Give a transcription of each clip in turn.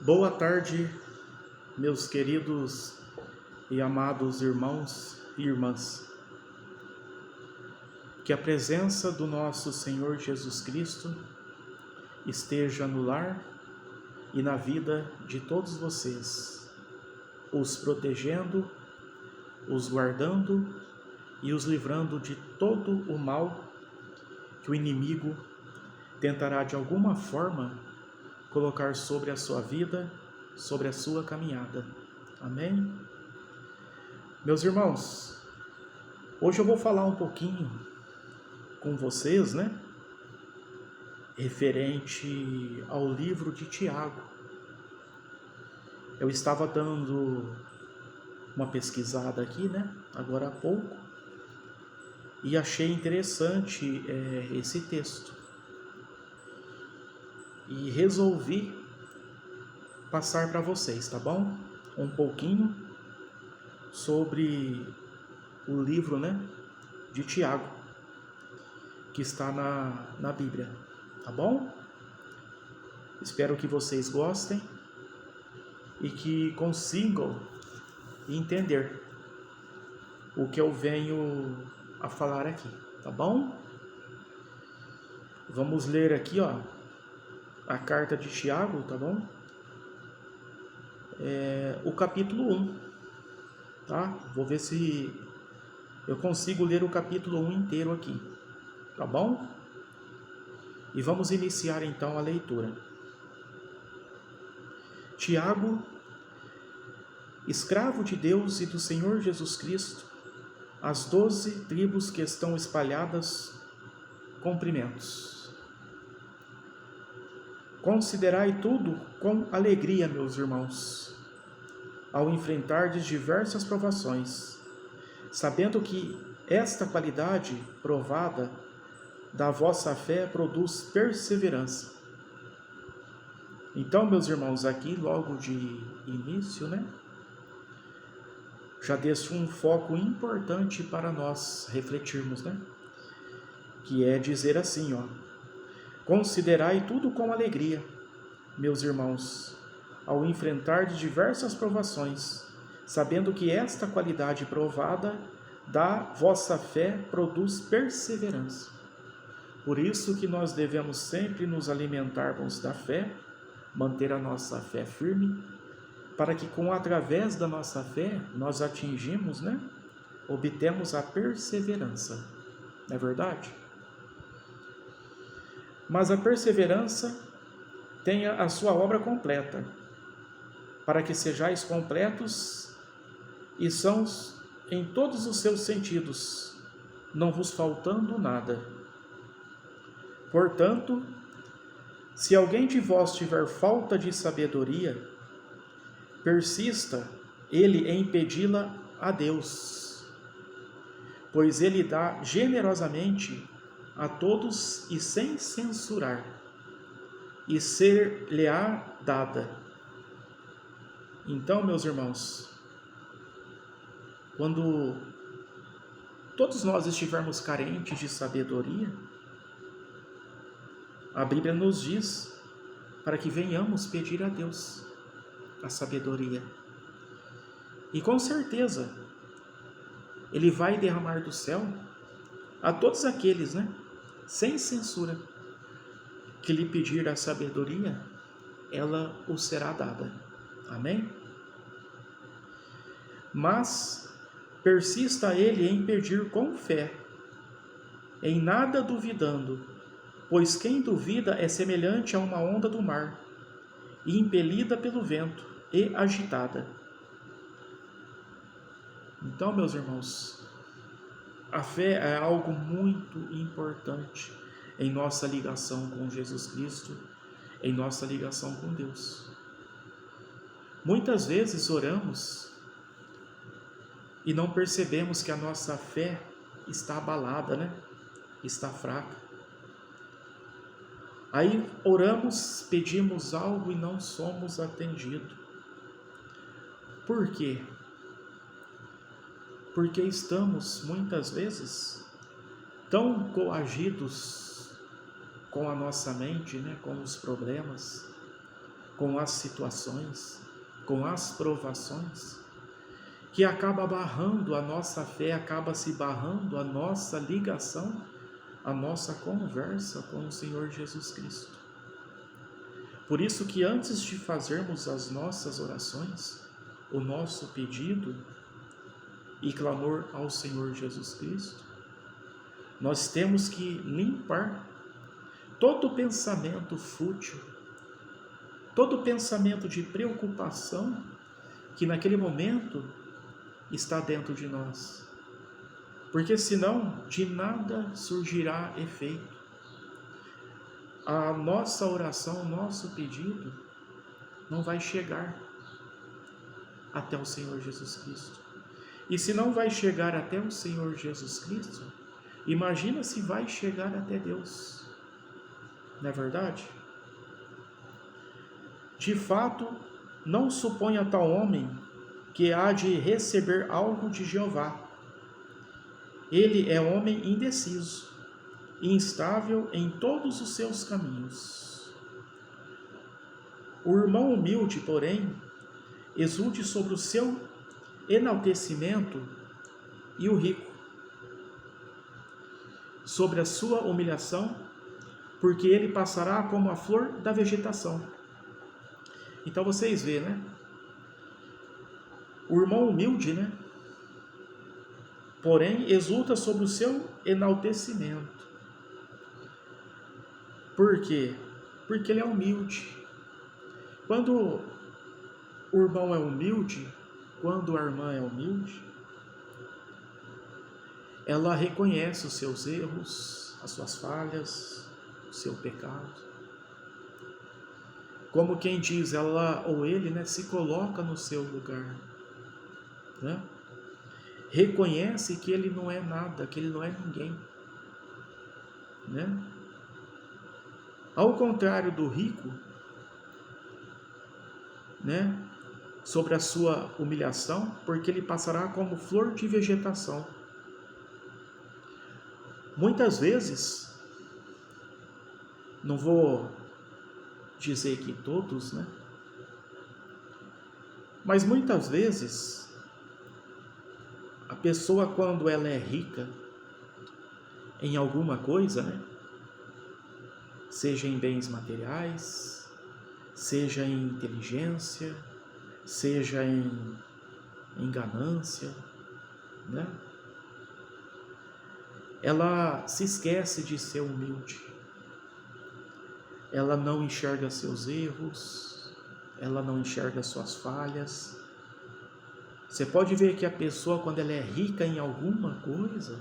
Boa tarde, meus queridos e amados irmãos e irmãs. Que a presença do nosso Senhor Jesus Cristo esteja no lar e na vida de todos vocês, os protegendo, os guardando e os livrando de todo o mal que o inimigo tentará de alguma forma colocar sobre a sua vida, sobre a sua caminhada. Amém? Meus irmãos, hoje eu vou falar um pouquinho com vocês, referente ao livro de Tiago. Eu estava dando uma pesquisada aqui, agora há pouco, e achei interessante esse texto. E resolvi passar para vocês, tá bom? Um pouquinho sobre o livro, de Tiago, que está na Bíblia, tá bom? Espero que vocês gostem e que consigam entender o que eu venho a falar aqui, tá bom? Vamos ler aqui, a carta de Tiago, tá bom? O capítulo 1, tá? Vou ver se eu consigo ler o capítulo 1 inteiro aqui, tá bom? E vamos iniciar então a leitura. Tiago, escravo de Deus e do Senhor Jesus Cristo, as 12 tribos que estão espalhadas, cumprimentos. Considerai tudo com alegria, meus irmãos, ao enfrentardes diversas provações, sabendo que esta qualidade provada da vossa fé produz perseverança. Então, meus irmãos, aqui logo de início, já deixo um foco importante para nós refletirmos, que é dizer assim, considerai tudo com alegria, meus irmãos, ao enfrentar diversas provações, sabendo que esta qualidade provada da vossa fé produz perseverança. Por isso que nós devemos sempre nos alimentarmos da fé, manter a nossa fé firme, para que através da nossa fé nós atingimos, obtemos a perseverança. Não é verdade? Mas a perseverança tenha a sua obra completa, para que sejais completos e sãos em todos os seus sentidos, não vos faltando nada. Portanto, se alguém de vós tiver falta de sabedoria, persista ele em pedi-la a Deus, pois ele dá generosamente a todos e sem censurar, e ser-lhe-á dada. Então, meus irmãos, quando todos nós estivermos carentes de sabedoria, a Bíblia nos diz para que venhamos pedir a Deus a sabedoria. E com certeza, Ele vai derramar do céu a todos aqueles, sem censura, que lhe pedir a sabedoria, ela o será dada. Amém? Mas persista ele em pedir com fé, em nada duvidando, pois quem duvida é semelhante a uma onda do mar, impelida pelo vento e agitada. Então, meus irmãos, a fé é algo muito importante em nossa ligação com Jesus Cristo, em nossa ligação com Deus. Muitas vezes oramos e não percebemos que a nossa fé está abalada, está fraca. Aí oramos, pedimos algo e não somos atendidos. Por quê? Porque estamos, muitas vezes, tão coagidos com a nossa mente, com os problemas, com as situações, com as provações, que acaba barrando a nossa fé, acaba se barrando a nossa ligação, a nossa conversa com o Senhor Jesus Cristo. Por isso que antes de fazermos as nossas orações, o nosso pedido e clamor ao Senhor Jesus Cristo, nós temos que limpar todo pensamento fútil, todo pensamento de preocupação que naquele momento está dentro de nós. Porque senão de nada surgirá efeito. A nossa oração, o nosso pedido não vai chegar até o Senhor Jesus Cristo. E se não vai chegar até o Senhor Jesus Cristo, imagina se vai chegar até Deus. Não é verdade? De fato, não suponha tal homem que há de receber algo de Jeová. Ele é homem indeciso, instável em todos os seus caminhos. O irmão humilde, porém, exulte sobre o seu enaltecimento, e o rico sobre a sua humilhação, porque ele passará como a flor da vegetação. Então vocês veem, né? O irmão humilde, né? Porém, exulta sobre o seu enaltecimento. Por quê? Porque ele é humilde. Quando o irmão é humilde, quando a irmã é humilde, ela reconhece os seus erros, as suas falhas, o seu pecado. Como quem diz, ela ou ele, né, se coloca no seu lugar, né? Reconhece que ele não é nada, que ele não é ninguém, né? Ao contrário do rico, né, sobre a sua humilhação, porque ele passará como flor de vegetação. Muitas vezes, não vou dizer que todos, né? Mas muitas vezes, a pessoa, quando ela é rica em alguma coisa, né? Seja em bens materiais, seja em inteligência, seja em ganância, né? Ela se esquece de ser humilde. Ela não enxerga seus erros, ela não enxerga suas falhas. Você pode ver que a pessoa, quando ela é rica em alguma coisa,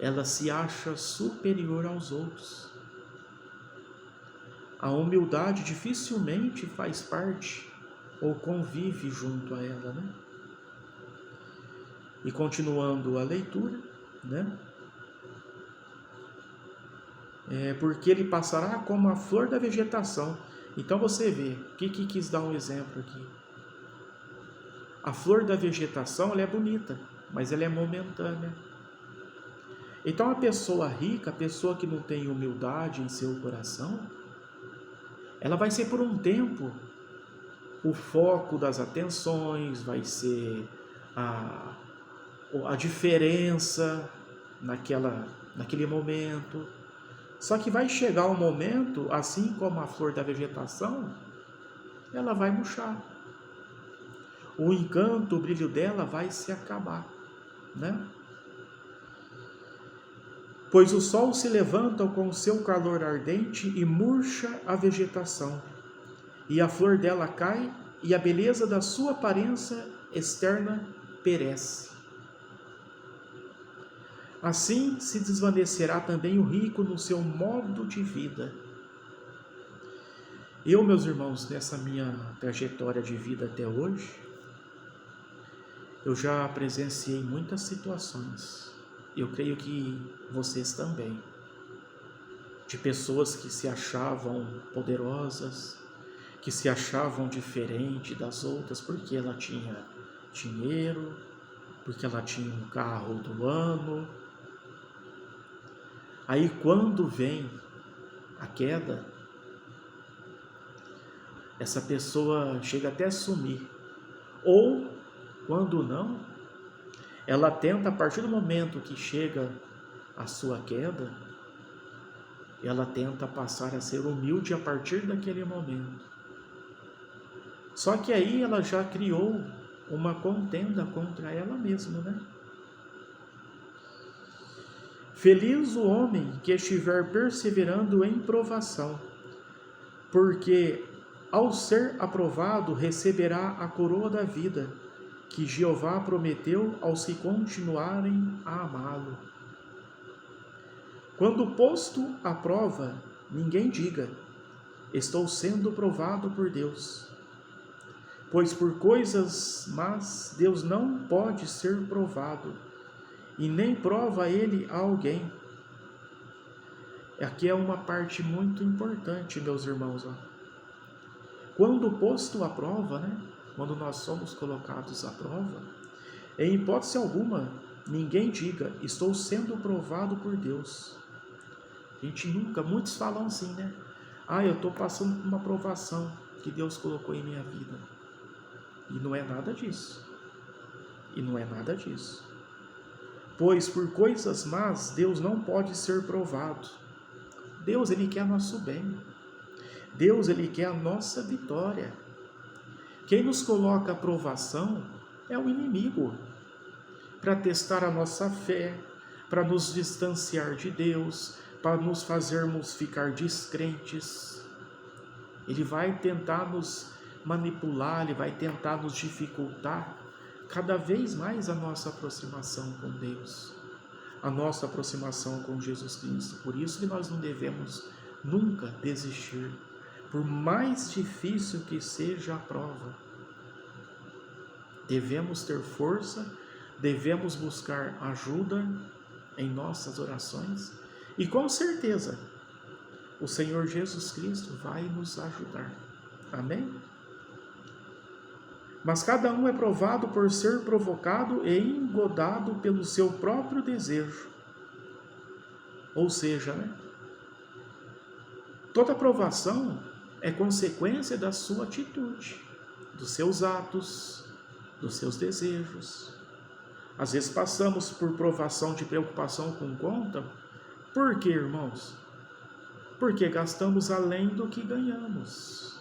ela se acha superior aos outros. A humildade dificilmente faz parte ou convive junto a ela, né? E continuando a leitura, né? Porque ele passará como a flor da vegetação. Então você vê, o que quis dar um exemplo aqui? A flor da vegetação, ela é bonita, mas ela é momentânea. Então a pessoa rica, a pessoa que não tem humildade em seu coração, ela vai ser por um tempo o foco das atenções, vai ser a diferença naquele momento. Só que vai chegar um momento, assim como a flor da vegetação, ela vai murchar. O encanto, o brilho dela vai se acabar, né? Pois o sol se levanta com o seu calor ardente e murcha a vegetação, e a flor dela cai, e a beleza da sua aparência externa perece. Assim se desvanecerá também o rico no seu modo de vida. Eu, meus irmãos, nessa minha trajetória de vida até hoje, eu já presenciei muitas situações. Eu creio que vocês também. De pessoas que se achavam poderosas, que se achavam diferente das outras, porque ela tinha dinheiro, porque ela tinha um carro do ano. Aí quando vem a queda, essa pessoa chega até a sumir. Ou, quando não, ela tenta, a partir do momento que chega a sua queda, ela tenta passar a ser humilde a partir daquele momento. Só que aí ela já criou uma contenda contra ela mesma, né? Feliz o homem que estiver perseverando em provação, porque ao ser aprovado receberá a coroa da vida, que Jeová prometeu aos que continuarem a amá-lo. Quando posto à prova, ninguém diga: estou sendo provado por Deus. Pois por coisas más Deus não pode ser provado, e nem prova ele a alguém. Aqui é uma parte muito importante, meus irmãos. Quando posto à prova, né? Quando nós somos colocados à prova, em hipótese alguma, ninguém diga: estou sendo provado por Deus. A gente nunca, muitos falam assim, né? Eu estou passando por uma provação que Deus colocou em minha vida. E não é nada disso. Pois por coisas más Deus não pode ser provado. Deus, Ele quer nosso bem. Deus, Ele quer a nossa vitória. Quem nos coloca a provação é o inimigo, para testar a nossa fé, para nos distanciar de Deus, para nos fazermos ficar descrentes. Ele vai tentar nos manipular, ele vai tentar nos dificultar cada vez mais a nossa aproximação com Deus, a nossa aproximação com Jesus Cristo. Por isso que nós não devemos nunca desistir, por mais difícil que seja a prova. Devemos ter força, devemos buscar ajuda em nossas orações e com certeza o Senhor Jesus Cristo vai nos ajudar. Amém? Mas cada um é provado por ser provocado e engodado pelo seu próprio desejo. Ou seja, né? Toda provação é consequência da sua atitude, dos seus atos, dos seus desejos. Às vezes passamos por provação de preocupação com conta. Por quê, irmãos? Porque gastamos além do que ganhamos.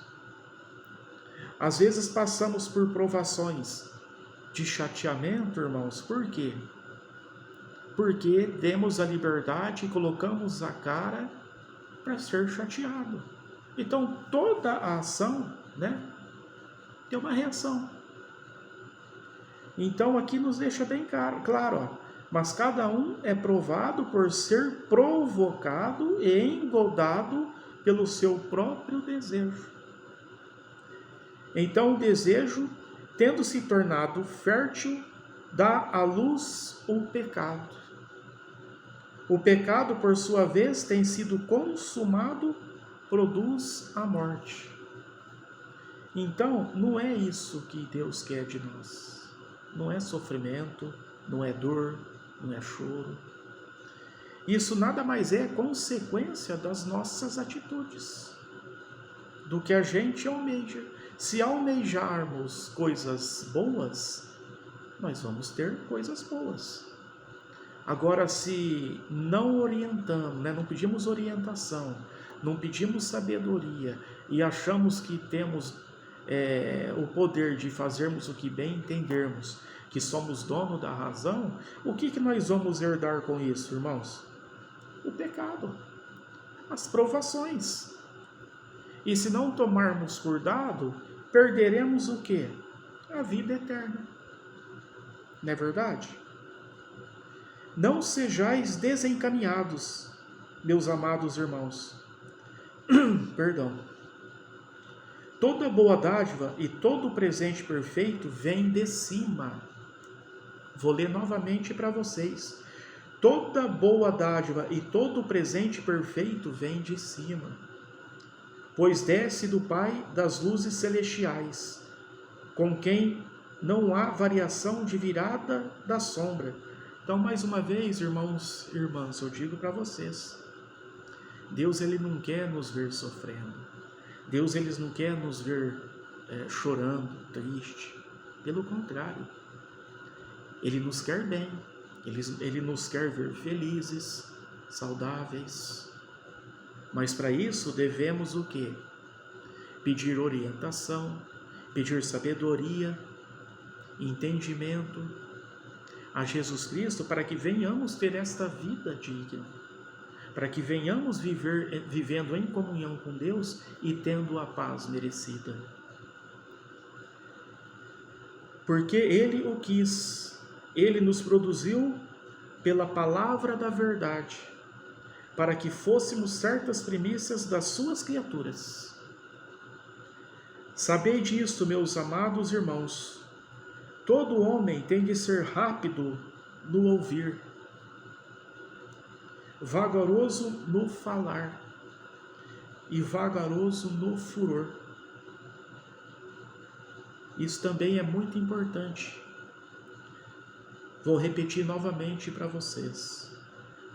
Às vezes passamos por provações de chateamento, irmãos. Por quê? Porque demos a liberdade e colocamos a cara para ser chateado. Então, toda a ação, né, tem uma reação. Então, aqui nos deixa bem claro, ó, mas cada um é provado por ser provocado e engodado pelo seu próprio desejo. Então, o desejo, tendo se tornado fértil, dá à luz o pecado. O pecado, por sua vez, tem sido consumado, produz a morte. Então, não é isso que Deus quer de nós. Não é sofrimento, não é dor, não é choro. Isso nada mais é consequência das nossas atitudes, do que a gente almeja. Se almejarmos coisas boas, nós vamos ter coisas boas. Agora, se não orientamos, né, não pedimos orientação, não pedimos sabedoria e achamos que temos o poder de fazermos o que bem entendermos, que somos dono da razão, o que nós vamos herdar com isso, irmãos? O pecado, as provações. E se não tomarmos cuidado, perderemos o quê? A vida eterna. Não é verdade? Não sejais desencaminhados, meus amados irmãos. Perdão. Toda boa dádiva e todo presente perfeito vem de cima. Vou ler novamente para vocês. Toda boa dádiva e todo presente perfeito vem de cima, pois desce do Pai das luzes celestiais, com quem não há variação de virada da sombra. Então, mais uma vez, irmãos e irmãs, eu digo para vocês, Deus, Ele não quer nos ver sofrendo. Deus ele não quer nos ver chorando, triste. Pelo contrário, Ele nos quer bem, Ele nos quer ver felizes, saudáveis. Mas para isso devemos o quê? Pedir orientação, pedir sabedoria, entendimento a Jesus Cristo para que venhamos ter esta vida digna, para que venhamos vivendo em comunhão com Deus e tendo a paz merecida. Porque Ele o quis, Ele nos produziu pela palavra da verdade, para que fôssemos certas primícias das suas criaturas. Sabei disto, meus amados irmãos, todo homem tem de ser rápido no ouvir, vagaroso no falar e vagaroso no furor. Isso também é muito importante. Vou repetir novamente para vocês.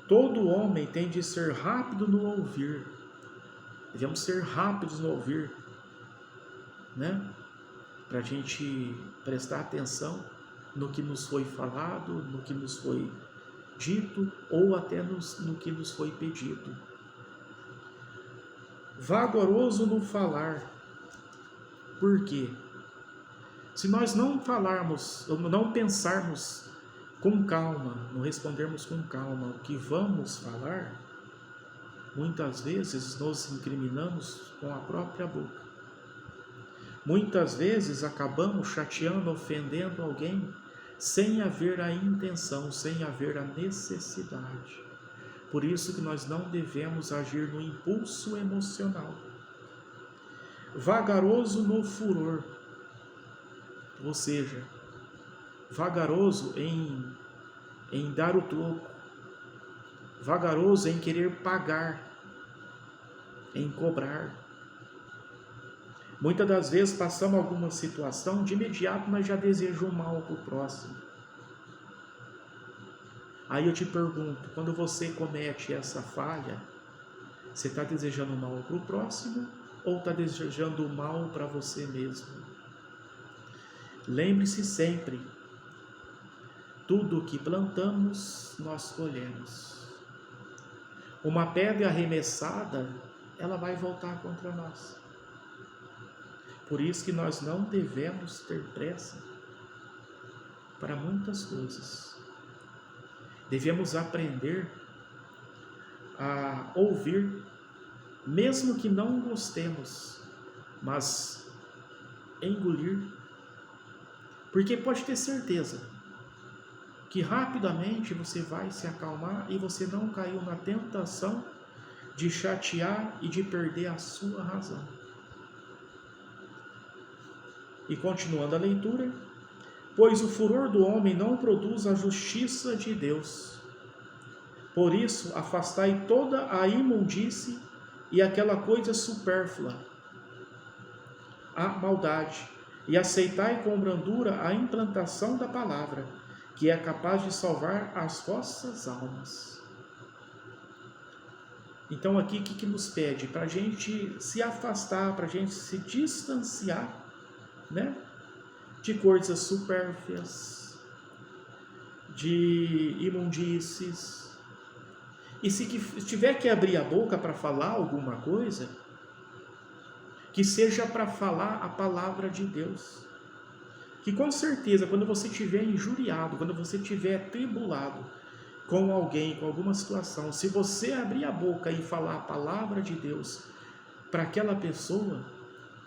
Todo homem tem de ser rápido no ouvir. Devemos ser rápidos no ouvir, né? Para a gente prestar atenção no que nos foi falado, no que nos foi dito ou até no que nos foi pedido. Vagaroso no falar. Por quê? Se nós não falarmos, não pensarmos com calma, não respondermos com calma o que vamos falar, muitas vezes nos incriminamos com a própria boca. Muitas vezes acabamos chateando, ofendendo alguém, sem haver a intenção, sem haver a necessidade. Por isso que nós não devemos agir no impulso emocional. Vagaroso no furor, ou seja, vagaroso em dar o troco, vagaroso em querer pagar, em cobrar. Muitas das vezes passamos alguma situação, de imediato nós já desejamos mal para o próximo. Aí eu te pergunto, quando você comete essa falha, você está desejando mal para o próximo ou está desejando mal para você mesmo? Lembre-se sempre, tudo o que plantamos, nós colhemos. Uma pedra arremessada, ela vai voltar contra nós. Por isso que nós não devemos ter pressa para muitas coisas. Devemos aprender a ouvir, mesmo que não gostemos, mas engolir. Porque pode ter certeza que rapidamente você vai se acalmar e você não caiu na tentação de chatear e de perder a sua razão. E continuando a leitura, pois o furor do homem não produz a justiça de Deus. Por isso, afastai toda a imundície e aquela coisa supérflua, a maldade, e aceitai com brandura a implantação da palavra, que é capaz de salvar as vossas almas. Então aqui o que nos pede? Para a gente se afastar, para a gente se distanciar, né? De coisas supérfluas, de imundícies. E se tiver que abrir a boca para falar alguma coisa, que seja para falar a palavra de Deus. Que com certeza, quando você estiver injuriado, quando você estiver tribulado com alguém, com alguma situação, se você abrir a boca e falar a palavra de Deus para aquela pessoa,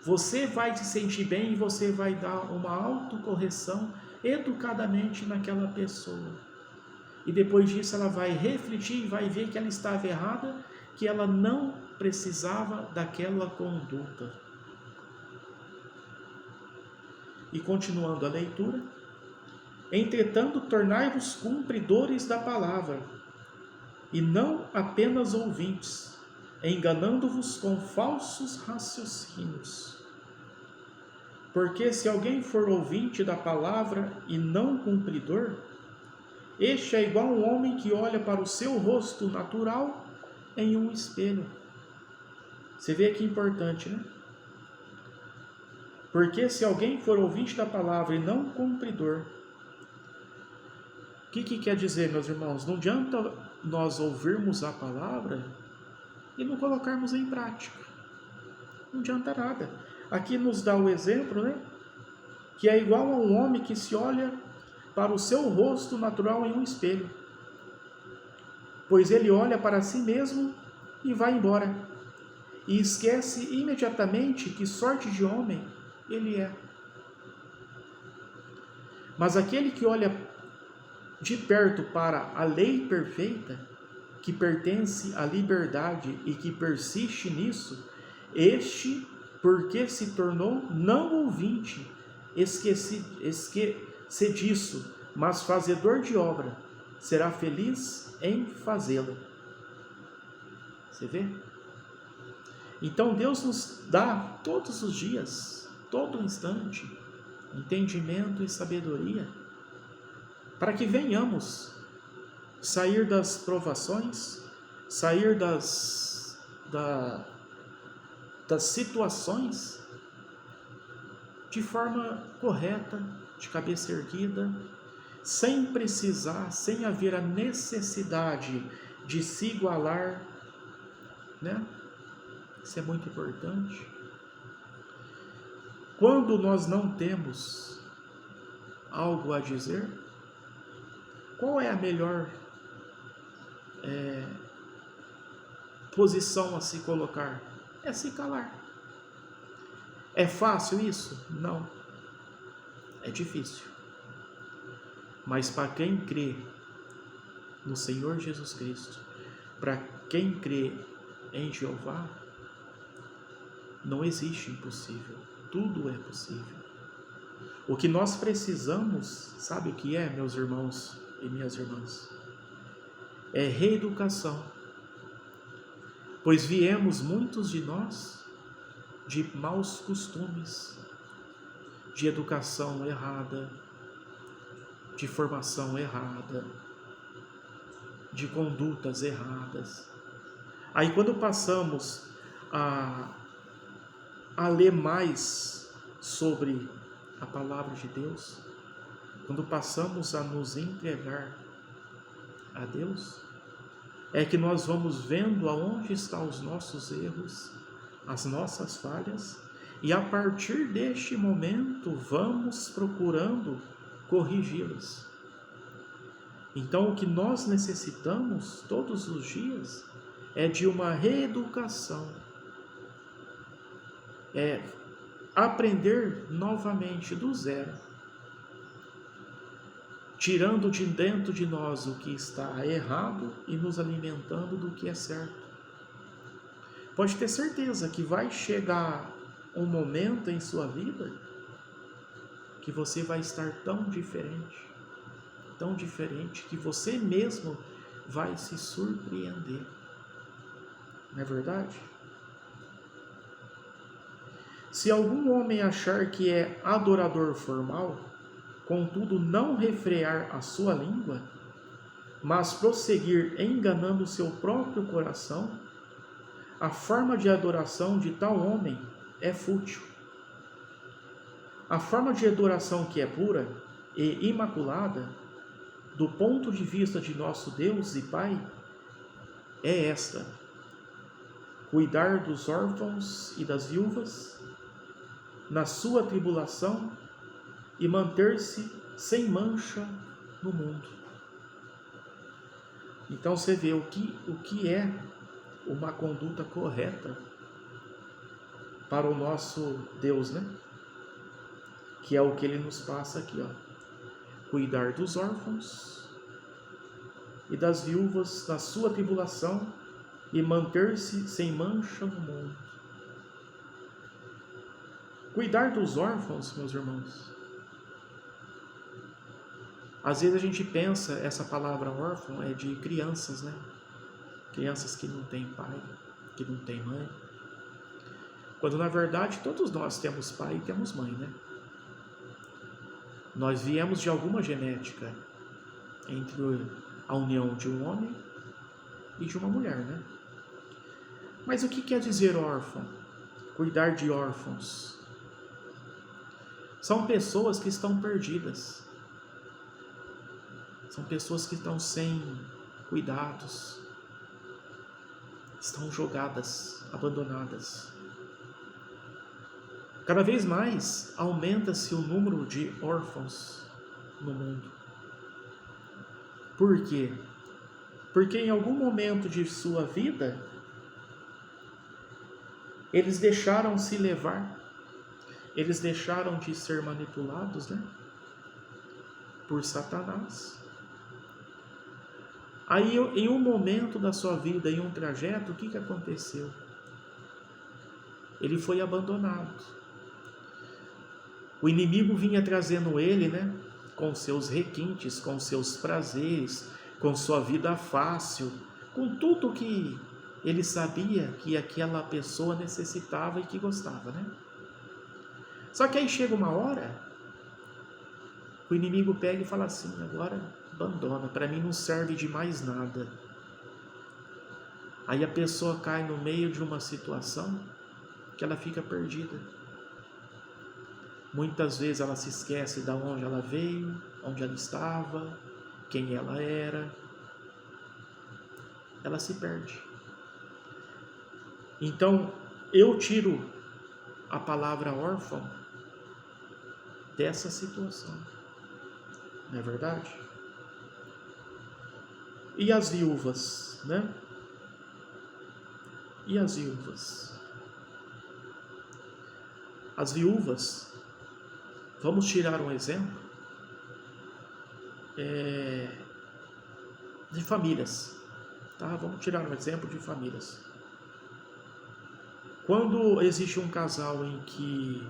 você vai se sentir bem e você vai dar uma autocorreção educadamente naquela pessoa. E depois disso ela vai refletir e vai ver que ela estava errada, que ela não precisava daquela conduta. E continuando a leitura, entretanto, tornai-vos cumpridores da palavra, e não apenas ouvintes, enganando-vos com falsos raciocínios. Porque se alguém for ouvinte da palavra e não cumpridor, este é igual a um homem que olha para o seu rosto natural em um espelho. Você vê que importante, né? Porque se alguém for ouvinte da palavra e não cumpridor, o que quer dizer, meus irmãos? Não adianta nós ouvirmos a palavra e não colocarmos em prática. Não adianta nada. Aqui nos dá o exemplo, né? Que é igual a um homem que se olha para o seu rosto natural em um espelho. Pois ele olha para si mesmo e vai embora. E esquece imediatamente que sorte de homem ele é. Mas aquele que olha de perto para a lei perfeita, que pertence à liberdade e que persiste nisso, este, porque se tornou não ouvinte, esquece disso, mas fazedor de obra, será feliz em fazê-la. Você vê? Então Deus nos dá todos os dias, todo instante, entendimento e sabedoria, para que venhamos sair das provações, sair das situações de forma correta, de cabeça erguida, sem precisar, sem haver a necessidade de se igualar, né? Isso é muito importante. Quando nós não temos algo a dizer, qual é a melhor posição a se colocar? É se calar. É fácil isso? Não. É difícil. Mas para quem crê no Senhor Jesus Cristo, para quem crê em Jeová, não existe impossível. Tudo é possível. O que nós precisamos, sabe o que é, meus irmãos e minhas irmãs? É reeducação. Pois viemos muitos de nós de maus costumes, de educação errada, de formação errada, de condutas erradas. Aí quando passamos a ler mais sobre a palavra de Deus, quando passamos a nos entregar a Deus, é que nós vamos vendo aonde estão os nossos erros, as nossas falhas, e a partir deste momento vamos procurando corrigi-los. Então o que nós necessitamos todos os dias é de uma reeducação, é aprender novamente do zero, tirando de dentro de nós o que está errado e nos alimentando do que é certo. Pode ter certeza que vai chegar um momento em sua vida que você vai estar tão diferente que você mesmo vai se surpreender. Não é verdade? Se algum homem achar que é adorador formal, contudo não refrear a sua língua, mas prosseguir enganando o seu próprio coração, a forma de adoração de tal homem é fútil. A forma de adoração que é pura e imaculada, do ponto de vista de nosso Deus e Pai, é esta: cuidar dos órfãos e das viúvas na sua tribulação e manter-se sem mancha no mundo. Então você vê o que é uma conduta correta para o nosso Deus, né? Que é o que ele nos passa aqui, ó. Cuidar dos órfãos e das viúvas na sua tribulação e manter-se sem mancha no mundo. Cuidar dos órfãos, meus irmãos. Às vezes a gente pensa, essa palavra órfão é de crianças, né? Crianças que não têm pai, que não têm mãe. Quando na verdade todos nós temos pai e temos mãe, né? Nós viemos de alguma genética entre a união de um homem e de uma mulher, né? Mas o que quer dizer órfão? Cuidar de órfãos. São pessoas que estão perdidas. São pessoas que estão sem cuidados. Estão jogadas, abandonadas. Cada vez mais aumenta-se o número de órfãos no mundo. Por quê? Porque em algum momento de sua vida, eles deixaram se levar, eles deixaram de ser manipulados, por Satanás. Aí, em um momento da sua vida, em um trajeto, o que aconteceu? Ele foi abandonado. O inimigo vinha trazendo ele, com seus requintes, com seus prazeres, com sua vida fácil, com tudo que ele sabia que aquela pessoa necessitava e que gostava, Só que aí chega uma hora, o inimigo pega e fala assim: agora abandona, para mim não serve de mais nada. Aí a pessoa cai no meio de uma situação que ela fica perdida. Muitas vezes ela se esquece de onde ela veio, onde ela estava, quem ela era. Ela se perde. Então, eu tiro a palavra órfão dessa situação. Não é verdade? E as viúvas, E as viúvas? As viúvas, vamos tirar um exemplo de famílias, Vamos tirar um exemplo de famílias. Quando existe um casal em que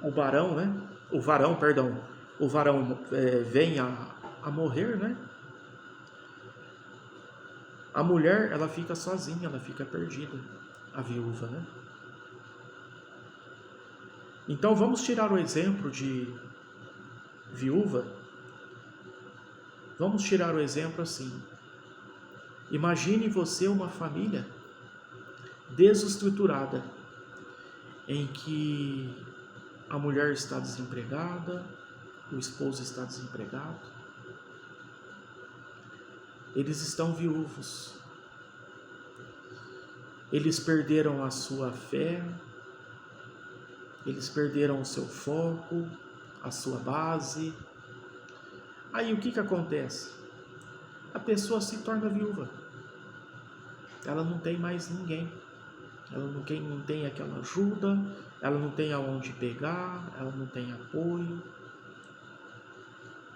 o varão vem a morrer, a mulher, ela fica sozinha, ela fica perdida, a viúva, Então vamos tirar o exemplo de viúva. Vamos tirar o exemplo assim. Imagine você uma família desestruturada, em que a mulher está desempregada, o esposo está desempregado, eles estão viúvos, eles perderam a sua fé, eles perderam o seu foco, a sua base. Aí o que acontece? A pessoa se torna viúva, ela não tem mais ninguém, ela não tem aquela ajuda, ela não tem aonde pegar, ela não tem apoio.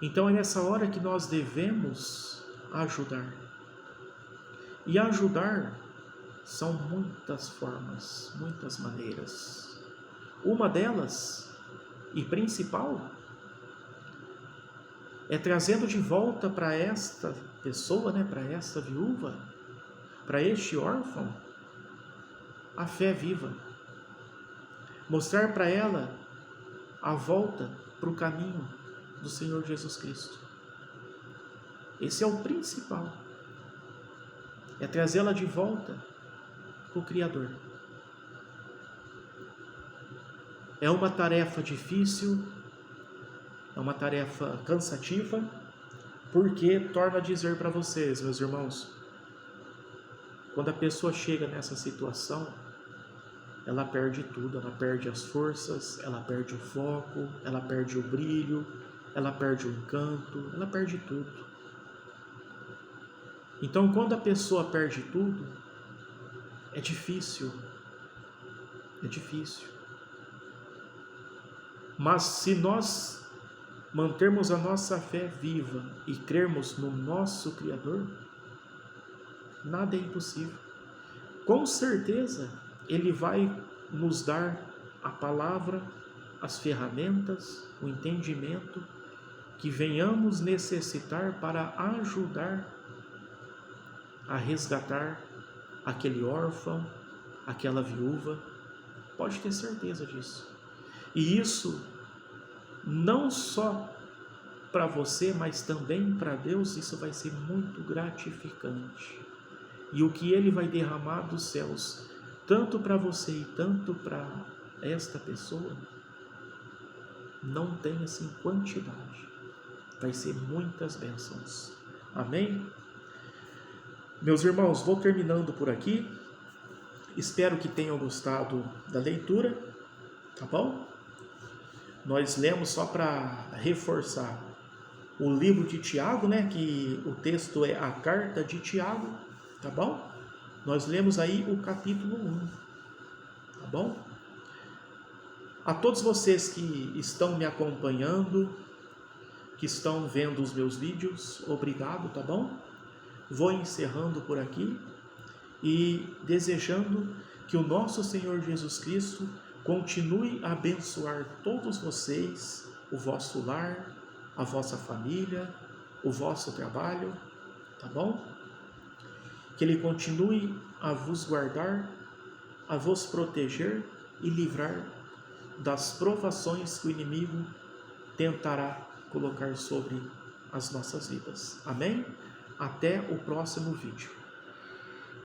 Então é nessa hora que nós devemos ajudar. E ajudar são muitas formas, muitas maneiras. Uma delas, e principal, é trazendo de volta para esta pessoa, para esta viúva, para este órfão, a fé viva. Mostrar para ela a volta para o caminho do Senhor Jesus Cristo. Esse é o principal. É trazê-la de volta para o Criador. É uma tarefa difícil, é uma tarefa cansativa, porque, torno a dizer para vocês, meus irmãos, quando a pessoa chega nessa situação, ela perde tudo, ela perde as forças, ela perde o foco, ela perde o brilho, ela perde o encanto, ela perde tudo. Então, quando a pessoa perde tudo, é difícil. É difícil. Mas se nós mantermos a nossa fé viva e crermos no nosso Criador, nada é impossível. Com certeza, Ele vai nos dar a palavra, as ferramentas, o entendimento que venhamos necessitar para ajudar a resgatar aquele órfão, aquela viúva. Pode ter certeza disso. E isso não só para você, mas também para Deus, isso vai ser muito gratificante. E o que Ele vai derramar dos céus, tanto para você e tanto para esta pessoa, não tem assim quantidade. Vai ser muitas bênçãos. Amém? Meus irmãos, vou terminando por aqui. Espero que tenham gostado da leitura, tá bom? Nós lemos, só para reforçar, o livro de Tiago, né? Que o texto é a carta de Tiago, tá bom? Nós lemos aí o capítulo 1, tá bom? A todos vocês que estão me acompanhando, que estão vendo os meus vídeos, obrigado, tá bom? Vou encerrando por aqui e desejando que o nosso Senhor Jesus Cristo continue a abençoar todos vocês, o vosso lar, a vossa família, o vosso trabalho, tá bom? Que Ele continue a vos guardar, a vos proteger e livrar das provações que o inimigo tentará colocar sobre as nossas vidas. Amém? Até o próximo vídeo.